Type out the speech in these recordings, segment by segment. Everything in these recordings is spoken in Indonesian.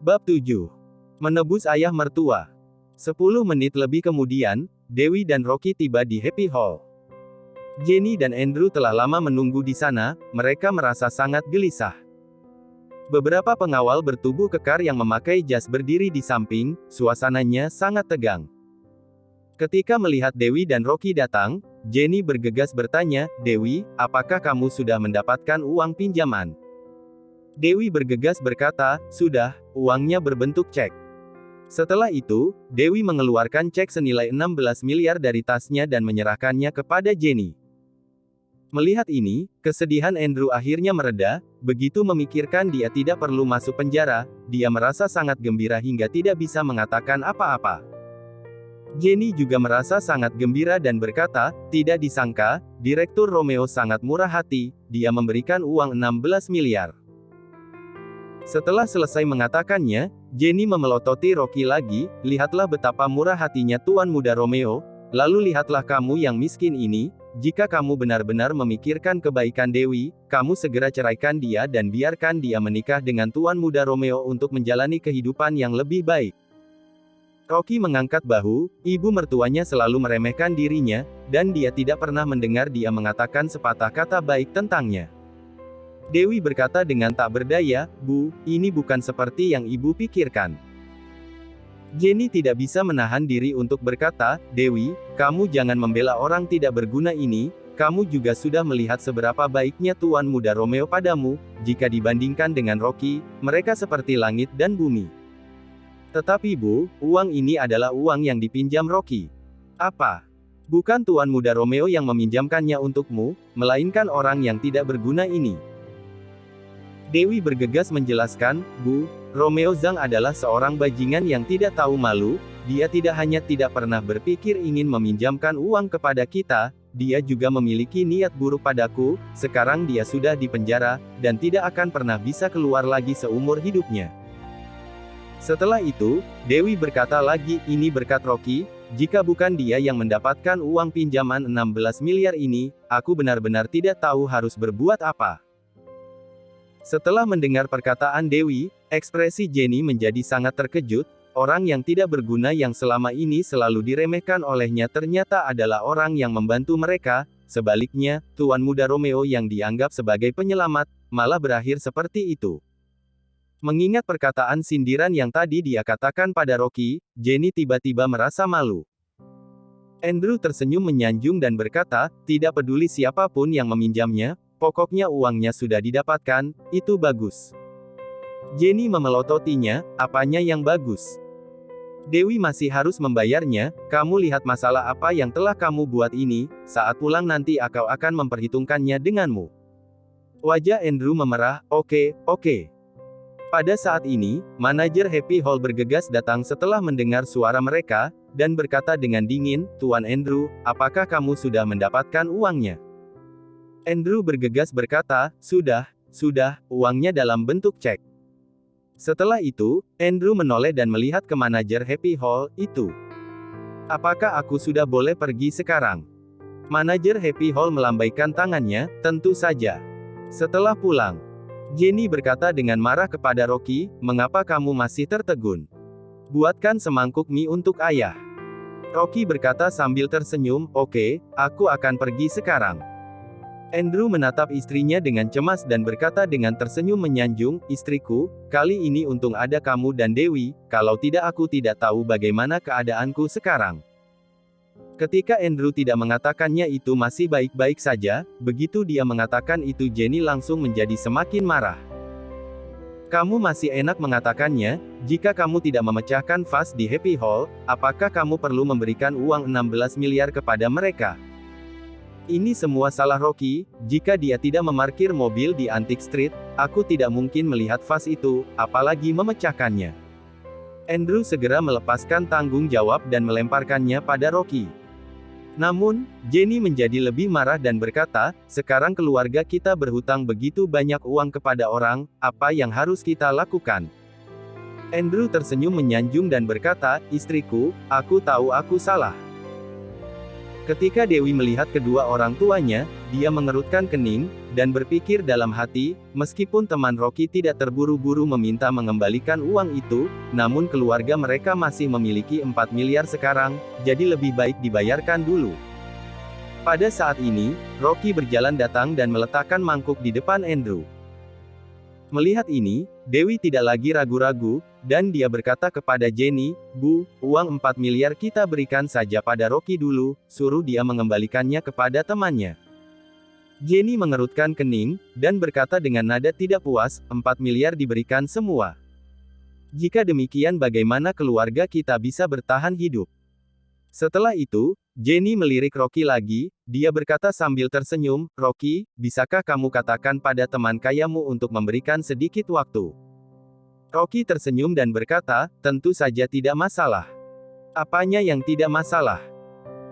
Bab 7. Menebus ayah mertua. 10 menit lebih kemudian, Dewi dan Rocky tiba di Happy Hall. Jenny dan Andrew telah lama menunggu di sana, mereka merasa sangat gelisah. Beberapa pengawal bertubuh kekar yang memakai jas berdiri di samping, suasananya sangat tegang. Ketika melihat Dewi dan Rocky datang, Jenny bergegas bertanya, "Dewi, apakah kamu sudah mendapatkan uang pinjaman?" Dewi bergegas berkata, "Sudah, uangnya berbentuk cek." Setelah itu, Dewi mengeluarkan cek senilai 16 miliar dari tasnya dan menyerahkannya kepada Jenny. Melihat ini, kesedihan Andrew akhirnya mereda, begitu memikirkan dia tidak perlu masuk penjara, dia merasa sangat gembira hingga tidak bisa mengatakan apa-apa. Jenny juga merasa sangat gembira dan berkata, "Tidak disangka, Direktur Romeo sangat murah hati, dia memberikan uang 16 miliar. Setelah selesai mengatakannya, Jenny memelototi Rocky lagi, "Lihatlah betapa murah hatinya Tuan Muda Romeo, lalu lihatlah kamu yang miskin ini, jika kamu benar-benar memikirkan kebaikan Dewi, kamu segera ceraikan dia dan biarkan dia menikah dengan Tuan Muda Romeo untuk menjalani kehidupan yang lebih baik." Rocky mengangkat bahu, ibu mertuanya selalu meremehkan dirinya, dan dia tidak pernah mendengar dia mengatakan sepatah kata baik tentangnya. Dewi berkata dengan tak berdaya, "Bu, ini bukan seperti yang ibu pikirkan." Jenny tidak bisa menahan diri untuk berkata, "Dewi, kamu jangan membela orang tidak berguna ini, kamu juga sudah melihat seberapa baiknya Tuan Muda Romeo padamu, jika dibandingkan dengan Rocky, mereka seperti langit dan bumi." "Tetapi Bu, uang ini adalah uang yang dipinjam Rocky." "Apa? Bukan Tuan Muda Romeo yang meminjamkannya untukmu, melainkan orang yang tidak berguna ini." Dewi bergegas menjelaskan, "Bu, Romeo Zhang adalah seorang bajingan yang tidak tahu malu, dia tidak hanya tidak pernah berpikir ingin meminjamkan uang kepada kita, dia juga memiliki niat buruk padaku, sekarang dia sudah di penjara, dan tidak akan pernah bisa keluar lagi seumur hidupnya." Setelah itu, Dewi berkata lagi, "Ini berkat Rocky, jika bukan dia yang mendapatkan uang pinjaman 16 miliar ini, aku benar-benar tidak tahu harus berbuat apa." Setelah mendengar perkataan Dewi, ekspresi Jenny menjadi sangat terkejut, orang yang tidak berguna yang selama ini selalu diremehkan olehnya ternyata adalah orang yang membantu mereka, sebaliknya, Tuan Muda Romeo yang dianggap sebagai penyelamat, malah berakhir seperti itu. Mengingat perkataan sindiran yang tadi dia katakan pada Rocky, Jenny tiba-tiba merasa malu. Andrew tersenyum menyanjung dan berkata, "Tidak peduli siapapun yang meminjamnya, pokoknya uangnya sudah didapatkan, itu bagus." Jenny memelototinya, "Apanya yang bagus? Dewi masih harus membayarnya, kamu lihat masalah apa yang telah kamu buat ini, saat pulang nanti aku akan memperhitungkannya denganmu." Wajah Andrew memerah, "Oke. Pada saat ini, manajer Happy Hall bergegas datang setelah mendengar suara mereka, dan berkata dengan dingin, "Tuan Andrew, apakah kamu sudah mendapatkan uangnya?" Andrew bergegas berkata, sudah, uangnya dalam bentuk cek." Setelah itu, Andrew menoleh dan melihat ke manajer Happy Hall, "Itu. Apakah aku sudah boleh pergi sekarang?" Manajer Happy Hall melambaikan tangannya, "Tentu saja." Setelah pulang, Jenny berkata dengan marah kepada Rocky, "Mengapa kamu masih tertegun? Buatkan semangkuk mie untuk ayah." Rocky berkata sambil tersenyum, "Oke, aku akan pergi sekarang." Andrew menatap istrinya dengan cemas dan berkata dengan tersenyum menyanjung, "Istriku, kali ini untung ada kamu dan Dewi, kalau tidak aku tidak tahu bagaimana keadaanku sekarang." Ketika Andrew tidak mengatakannya itu masih baik-baik saja, begitu dia mengatakan itu Jenny langsung menjadi semakin marah. "Kamu masih enak mengatakannya, jika kamu tidak memecahkan vas di Happy Hall, apakah kamu perlu memberikan uang 16 miliar kepada mereka? Ini semua salah Rocky, jika dia tidak memarkir mobil di Antique Street, aku tidak mungkin melihat vas itu, apalagi memecahkannya." Andrew segera melepaskan tanggung jawab dan melemparkannya pada Rocky. Namun, Jenny menjadi lebih marah dan berkata, "Sekarang keluarga kita berhutang begitu banyak uang kepada orang, apa yang harus kita lakukan?" Andrew tersenyum menyanjung dan berkata, "Istriku, aku tahu aku salah. Ketika Dewi melihat kedua orang tuanya, dia mengerutkan kening, dan berpikir dalam hati, meskipun teman Rocky tidak terburu-buru meminta mengembalikan uang itu, namun keluarga mereka masih memiliki 4 miliar sekarang, jadi lebih baik dibayarkan dulu. Pada saat ini, Rocky berjalan datang dan meletakkan mangkuk di depan Andrew. Melihat ini, Dewi tidak lagi ragu-ragu, dan dia berkata kepada Jenny, "Bu, uang 4 miliar kita berikan saja pada Rocky dulu, suruh dia mengembalikannya kepada temannya." Jenny mengerutkan kening, dan berkata dengan nada tidak puas, 4 miliar diberikan semua. Jika demikian bagaimana keluarga kita bisa bertahan hidup? Setelah itu, Jenny melirik Rocky lagi, dia berkata sambil tersenyum, "Rocky, bisakah kamu katakan pada teman kayamu untuk memberikan sedikit waktu?" Rocky tersenyum dan berkata, "Tentu saja tidak masalah." "Apanya yang tidak masalah?"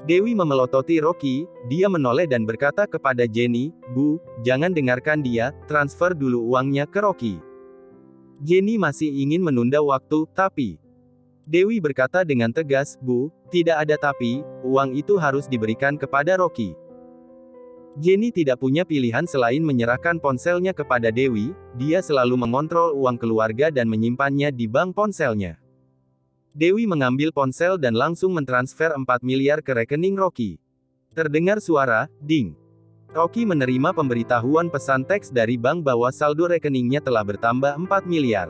Dewi memelototi Rocky, dia menoleh dan berkata kepada Jenny, "Bu, jangan dengarkan dia, transfer dulu uangnya ke Rocky." Jenny masih ingin menunda waktu, tapi Dewi berkata dengan tegas, "Bu, tidak ada tapi, uang itu harus diberikan kepada Rocky." Jenny tidak punya pilihan selain menyerahkan ponselnya kepada Dewi, dia selalu mengontrol uang keluarga dan menyimpannya di bank ponselnya. Dewi mengambil ponsel dan langsung mentransfer 4 miliar ke rekening Rocky. Terdengar suara, ding. Rocky menerima pemberitahuan pesan teks dari bank bahwa saldo rekeningnya telah bertambah 4 miliar.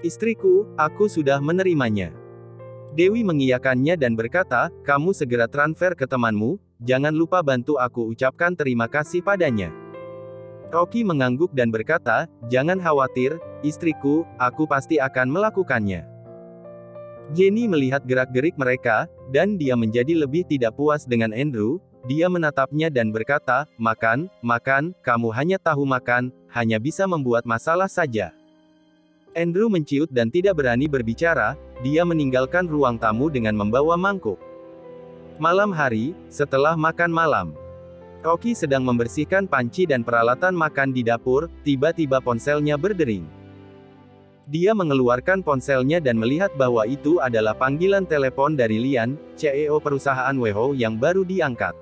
"Istriku, aku sudah menerimanya." Dewi mengiyakannya dan berkata, "Kamu segera transfer ke temanmu, jangan lupa bantu aku ucapkan terima kasih padanya." Rocky mengangguk dan berkata, "Jangan khawatir, istriku, aku pasti akan melakukannya." Jenny melihat gerak-gerik mereka, dan dia menjadi lebih tidak puas dengan Andrew, dia menatapnya dan berkata, "Makan, makan, kamu hanya tahu makan, hanya bisa membuat masalah saja." Andrew menciut dan tidak berani berbicara, dia meninggalkan ruang tamu dengan membawa mangkuk. Malam hari, setelah makan malam, Rocky sedang membersihkan panci dan peralatan makan di dapur, tiba-tiba ponselnya berdering. Dia mengeluarkan ponselnya dan melihat bahwa itu adalah panggilan telepon dari Lian, CEO perusahaan WHO yang baru diangkat.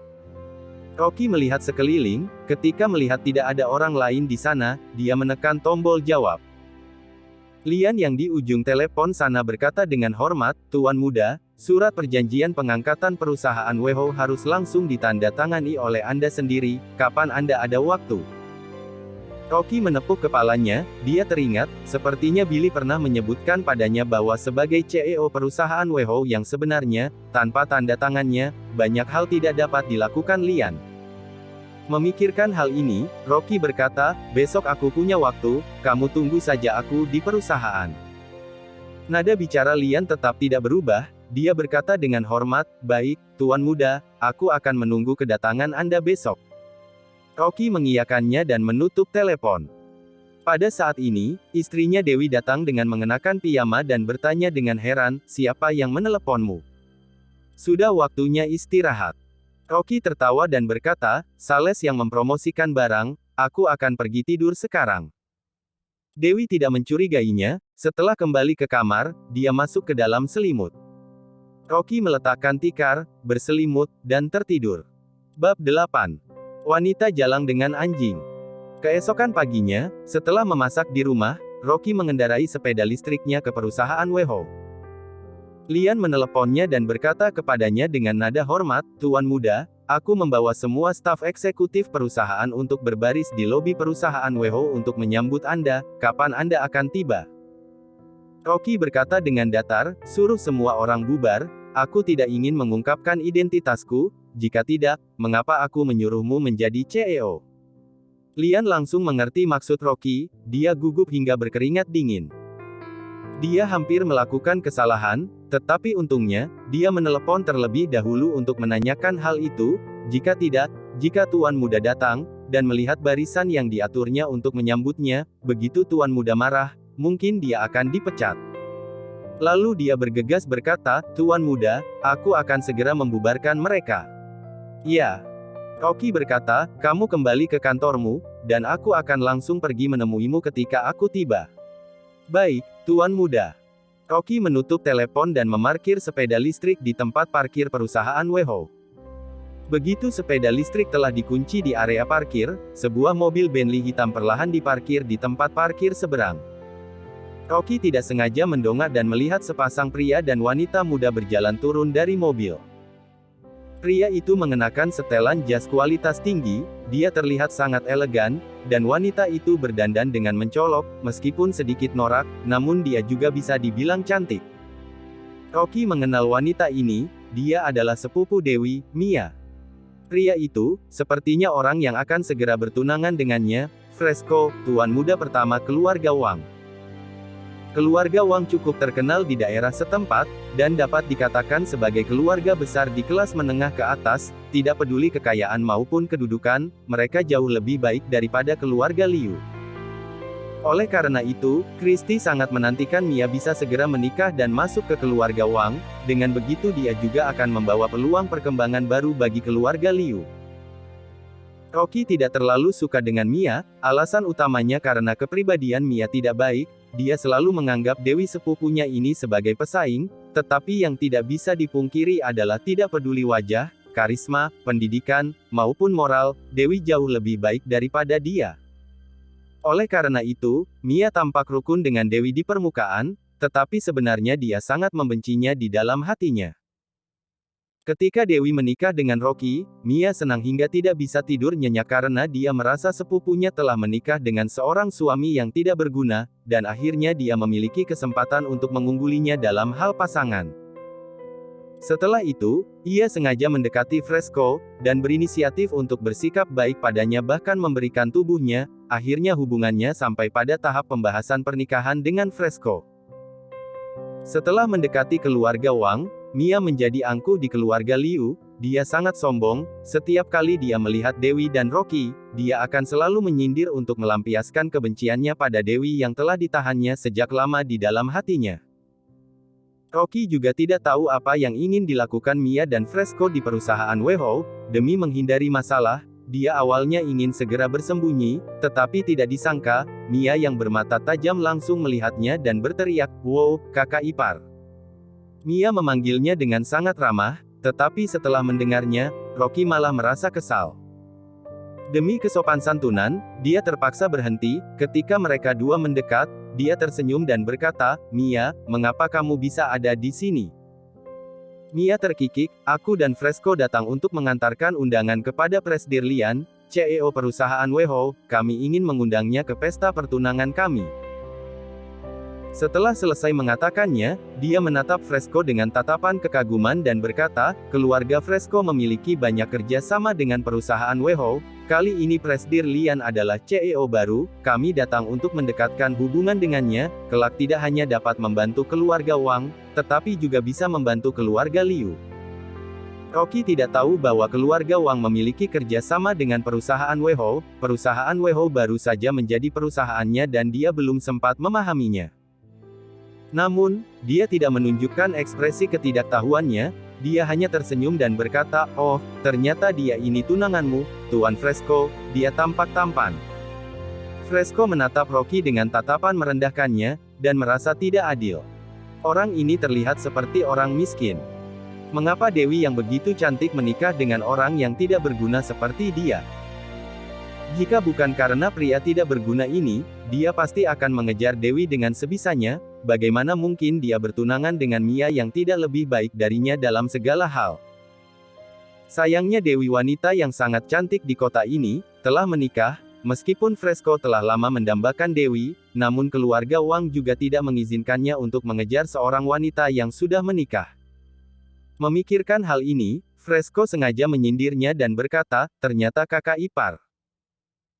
Rocky melihat sekeliling, ketika melihat tidak ada orang lain di sana, dia menekan tombol jawab. Lian yang di ujung telepon sana berkata dengan hormat, "Tuan muda, surat perjanjian pengangkatan perusahaan WHO harus langsung ditandatangani oleh Anda sendiri, kapan Anda ada waktu?" Rocky menepuk kepalanya, dia teringat, sepertinya Billy pernah menyebutkan padanya bahwa sebagai CEO perusahaan WHO yang sebenarnya, tanpa tanda tangannya, banyak hal tidak dapat dilakukan Lian. Memikirkan hal ini, Rocky berkata, "Besok aku punya waktu, kamu tunggu saja aku di perusahaan." Nada bicara Lian tetap tidak berubah, dia berkata dengan hormat, "Baik, Tuan muda, aku akan menunggu kedatangan Anda besok." Rocky mengiyakannya dan menutup telepon. Pada saat ini, istrinya Dewi datang dengan mengenakan piyama dan bertanya dengan heran, "Siapa yang meneleponmu? Sudah waktunya istirahat." Rocky tertawa dan berkata, "Sales yang mempromosikan barang, aku akan pergi tidur sekarang." Dewi tidak mencurigainya, setelah kembali ke kamar, dia masuk ke dalam selimut. Rocky meletakkan tikar, berselimut, dan tertidur. Bab 8. Wanita jalang dengan anjing. Keesokan paginya, setelah memasak di rumah, Rocky mengendarai sepeda listriknya ke perusahaan WHO. Lian meneleponnya dan berkata kepadanya dengan nada hormat, "Tuan muda, aku membawa semua staf eksekutif perusahaan untuk berbaris di lobi perusahaan WHO untuk menyambut Anda, kapan Anda akan tiba?" Rocky berkata dengan datar, "Suruh semua orang bubar, aku tidak ingin mengungkapkan identitasku, jika tidak, mengapa aku menyuruhmu menjadi CEO?" Lian langsung mengerti maksud Rocky, dia gugup hingga berkeringat dingin. Dia hampir melakukan kesalahan, tetapi untungnya, dia menelepon terlebih dahulu untuk menanyakan hal itu, jika tidak, jika Tuan Muda datang, dan melihat barisan yang diaturnya untuk menyambutnya, begitu Tuan Muda marah, mungkin dia akan dipecat. Lalu dia bergegas berkata, "Tuan Muda, aku akan segera membubarkan mereka." "Ya." Rocky berkata, "Kamu kembali ke kantormu, dan aku akan langsung pergi menemuimu ketika aku tiba." "Baik, Tuan Muda." Rocky menutup telepon dan memarkir sepeda listrik di tempat parkir perusahaan WHO. Begitu sepeda listrik telah dikunci di area parkir, sebuah mobil Bentley hitam perlahan diparkir di tempat parkir seberang. Rocky tidak sengaja mendongak dan melihat sepasang pria dan wanita muda berjalan turun dari mobil. Pria itu mengenakan setelan jas kualitas tinggi, dia terlihat sangat elegan, dan wanita itu berdandan dengan mencolok, meskipun sedikit norak, namun dia juga bisa dibilang cantik. Rocky mengenal wanita ini, dia adalah sepupu Dewi, Mia. Pria itu, sepertinya orang yang akan segera bertunangan dengannya, Fresco, tuan muda pertama keluarga Wang. Keluarga Wang cukup terkenal di daerah setempat, dan dapat dikatakan sebagai keluarga besar di kelas menengah ke atas, tidak peduli kekayaan maupun kedudukan, mereka jauh lebih baik daripada keluarga Liu. Oleh karena itu, Christie sangat menantikan Mia bisa segera menikah dan masuk ke keluarga Wang, dengan begitu dia juga akan membawa peluang perkembangan baru bagi keluarga Liu. Rocky tidak terlalu suka dengan Mia, alasan utamanya karena kepribadian Mia tidak baik, dia selalu menganggap Dewi sepupunya ini sebagai pesaing, tetapi yang tidak bisa dipungkiri adalah tidak peduli wajah, karisma, pendidikan, maupun moral, Dewi jauh lebih baik daripada dia. Oleh karena itu, Mia tampak rukun dengan Dewi di permukaan, tetapi sebenarnya dia sangat membencinya di dalam hatinya. Ketika Dewi menikah dengan Rocky, Mia senang hingga tidak bisa tidur nyenyak karena dia merasa sepupunya telah menikah dengan seorang suami yang tidak berguna, dan akhirnya dia memiliki kesempatan untuk mengunggulinya dalam hal pasangan. Setelah itu, ia sengaja mendekati Fresco, dan berinisiatif untuk bersikap baik padanya bahkan memberikan tubuhnya, akhirnya hubungannya sampai pada tahap pembahasan pernikahan dengan Fresco. Setelah mendekati keluarga Wang, Mia menjadi angkuh di keluarga Liu, dia sangat sombong, setiap kali dia melihat Dewi dan Rocky, dia akan selalu menyindir untuk melampiaskan kebenciannya pada Dewi yang telah ditahannya sejak lama di dalam hatinya. Rocky juga tidak tahu apa yang ingin dilakukan Mia dan Fresco di perusahaan Weiho, demi menghindari masalah, dia awalnya ingin segera bersembunyi, tetapi tidak disangka, Mia yang bermata tajam langsung melihatnya dan berteriak, "Wow, kakak ipar." Mia memanggilnya dengan sangat ramah, tetapi setelah mendengarnya, Rocky malah merasa kesal. Demi kesopan santunan, dia terpaksa berhenti, ketika mereka dua mendekat, dia tersenyum dan berkata, "Mia, mengapa kamu bisa ada di sini?" Mia terkikik, "Aku dan Fresco datang untuk mengantarkan undangan kepada Presdir Lian, CEO perusahaan Weiho, kami ingin mengundangnya ke pesta pertunangan kami." Setelah selesai mengatakannya, dia menatap Fresco dengan tatapan kekaguman dan berkata, "Keluarga Fresco memiliki banyak kerja sama dengan perusahaan Weiho, kali ini Presdir Lian adalah CEO baru, kami datang untuk mendekatkan hubungan dengannya, kelak tidak hanya dapat membantu keluarga Wang, tetapi juga bisa membantu keluarga Liu." Rocky tidak tahu bahwa keluarga Wang memiliki kerja sama dengan perusahaan Weiho baru saja menjadi perusahaannya dan dia belum sempat memahaminya. Namun, dia tidak menunjukkan ekspresi ketidaktahuannya, dia hanya tersenyum dan berkata, "Oh, ternyata dia ini tunanganmu, Tuan Fresco," dia tampak tampan. Fresco menatap Rocky dengan tatapan merendahkannya, dan merasa tidak adil. Orang ini terlihat seperti orang miskin. Mengapa Dewi yang begitu cantik menikah dengan orang yang tidak berguna seperti dia? Jika bukan karena pria tidak berguna ini, dia pasti akan mengejar Dewi dengan sebisanya. Bagaimana mungkin dia bertunangan dengan Mia yang tidak lebih baik darinya dalam segala hal? Sayangnya Dewi, wanita yang sangat cantik di kota ini, telah menikah. Meskipun Fresco telah lama mendambakan Dewi, namun keluarga Wang juga tidak mengizinkannya untuk mengejar seorang wanita yang sudah menikah. Memikirkan hal ini, Fresco sengaja menyindirnya dan berkata, "Ternyata kakak ipar.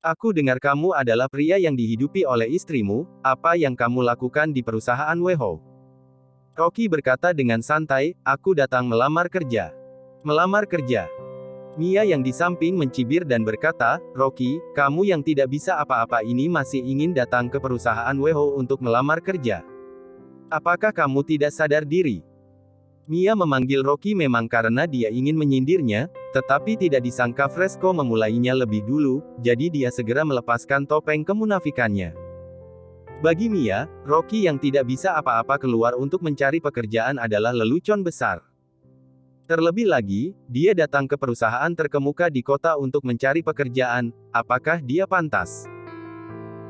Aku dengar kamu adalah pria yang dihidupi oleh istrimu, apa yang kamu lakukan di perusahaan Weiho?" Rocky berkata dengan santai, "Aku datang melamar kerja." "Melamar kerja?" Mia yang di samping mencibir dan berkata, "Rocky, kamu yang tidak bisa apa-apa ini masih ingin datang ke perusahaan Weiho untuk melamar kerja? Apakah kamu tidak sadar diri?" Mia memanggil Rocky memang karena dia ingin menyindirnya, tetapi tidak disangka Fresco memulainya lebih dulu, jadi dia segera melepaskan topeng kemunafikannya. Bagi Mia, Rocky yang tidak bisa apa-apa keluar untuk mencari pekerjaan adalah lelucon besar. Terlebih lagi, dia datang ke perusahaan terkemuka di kota untuk mencari pekerjaan, apakah dia pantas?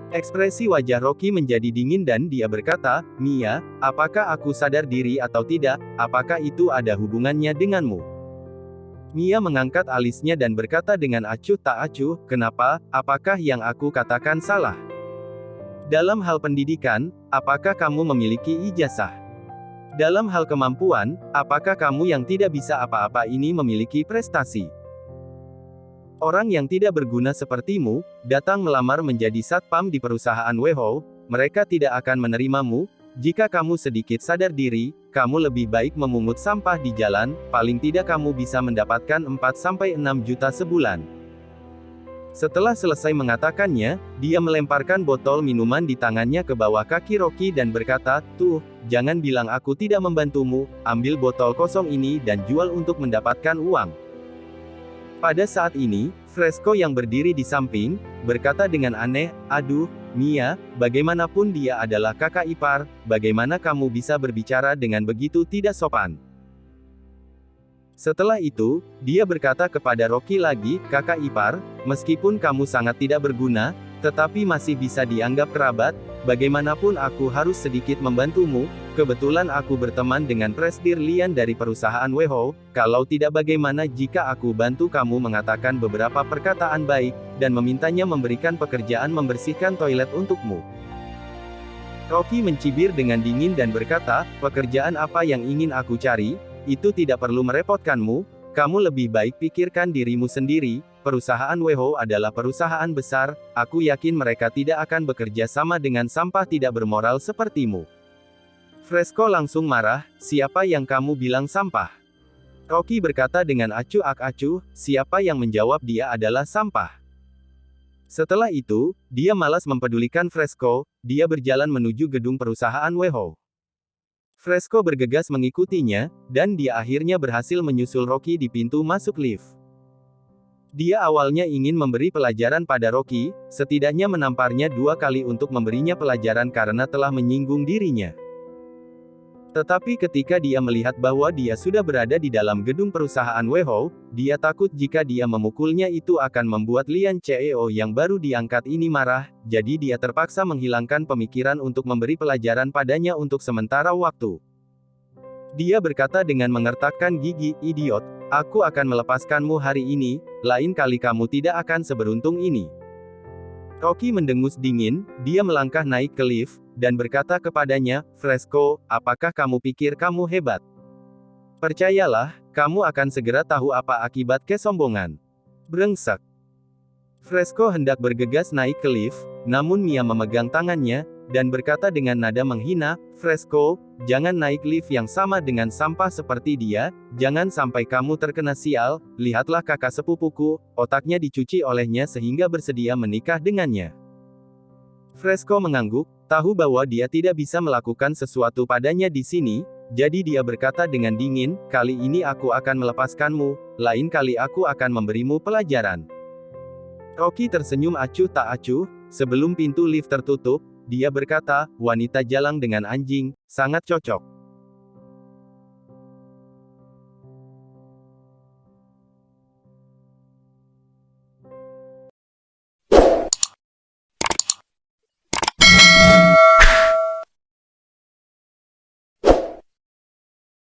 Ekspresi wajah Rocky menjadi dingin dan dia berkata, Mia, apakah aku sadar diri atau tidak, apakah itu ada hubungannya denganmu? Mia mengangkat alisnya dan berkata dengan acuh tak acuh, kenapa, apakah yang aku katakan salah? Dalam hal pendidikan, apakah kamu memiliki ijazah? Dalam hal kemampuan, apakah kamu yang tidak bisa apa-apa ini memiliki prestasi? Orang yang tidak berguna sepertimu, datang melamar menjadi satpam di perusahaan WeHo, mereka tidak akan menerimamu. Jika kamu sedikit sadar diri, kamu lebih baik memungut sampah di jalan, paling tidak kamu bisa mendapatkan 4-6 juta sebulan. Setelah selesai mengatakannya, dia melemparkan botol minuman di tangannya ke bawah kaki Rocky dan berkata, tuh, jangan bilang aku tidak membantumu, ambil botol kosong ini dan jual untuk mendapatkan uang. Pada saat ini, Fresco yang berdiri di samping, berkata dengan aneh, aduh, Mia, bagaimanapun dia adalah kakak ipar, bagaimana kamu bisa berbicara dengan begitu tidak sopan? Setelah itu, dia berkata kepada Rocky lagi, kakak ipar, meskipun kamu sangat tidak berguna, tetapi masih bisa dianggap kerabat, bagaimanapun aku harus sedikit membantumu, kebetulan aku berteman dengan Presidir Lian dari perusahaan WeHo, kalau tidak bagaimana jika aku bantu kamu mengatakan beberapa perkataan baik, dan memintanya memberikan pekerjaan membersihkan toilet untukmu. Rocky mencibir dengan dingin dan berkata, pekerjaan apa yang ingin aku cari? Itu tidak perlu merepotkanmu, kamu lebih baik pikirkan dirimu sendiri, perusahaan WeHo adalah perusahaan besar, aku yakin mereka tidak akan bekerja sama dengan sampah tidak bermoral sepertimu. Fresco langsung marah, siapa yang kamu bilang sampah? Rocky berkata dengan acuh ak acuh, siapa yang menjawab dia adalah sampah? Setelah itu, dia malas mempedulikan Fresco, dia berjalan menuju gedung perusahaan WeHo. Fresco bergegas mengikutinya, dan dia akhirnya berhasil menyusul Rocky di pintu masuk lift. Dia awalnya ingin memberi pelajaran pada Rocky, setidaknya menamparnya 2 kali untuk memberinya pelajaran karena telah menyinggung dirinya. Tetapi ketika dia melihat bahwa dia sudah berada di dalam gedung perusahaan WeHo, dia takut jika dia memukulnya itu akan membuat Lian CEO yang baru diangkat ini marah, jadi dia terpaksa menghilangkan pemikiran untuk memberi pelajaran padanya untuk sementara waktu. Dia berkata dengan mengertakkan gigi, idiot, aku akan melepaskanmu hari ini, lain kali kamu tidak akan seberuntung ini. Rocky mendengus dingin, dia melangkah naik ke lift, dan berkata kepadanya, Fresco, apakah kamu pikir kamu hebat? Percayalah, kamu akan segera tahu apa akibat kesombongan. Brengsek. Fresco hendak bergegas naik ke lift, namun Mia memegang tangannya, dan berkata dengan nada menghina, Fresco, jangan naik lift yang sama dengan sampah seperti dia, jangan sampai kamu terkena sial, lihatlah kakak sepupuku, otaknya dicuci olehnya sehingga bersedia menikah dengannya. Fresco mengangguk, tahu bahwa dia tidak bisa melakukan sesuatu padanya di sini, jadi dia berkata dengan dingin, kali ini aku akan melepaskanmu, lain kali aku akan memberimu pelajaran. Rocky tersenyum acuh tak acuh, sebelum pintu lift tertutup, dia berkata, wanita jalang dengan anjing, sangat cocok.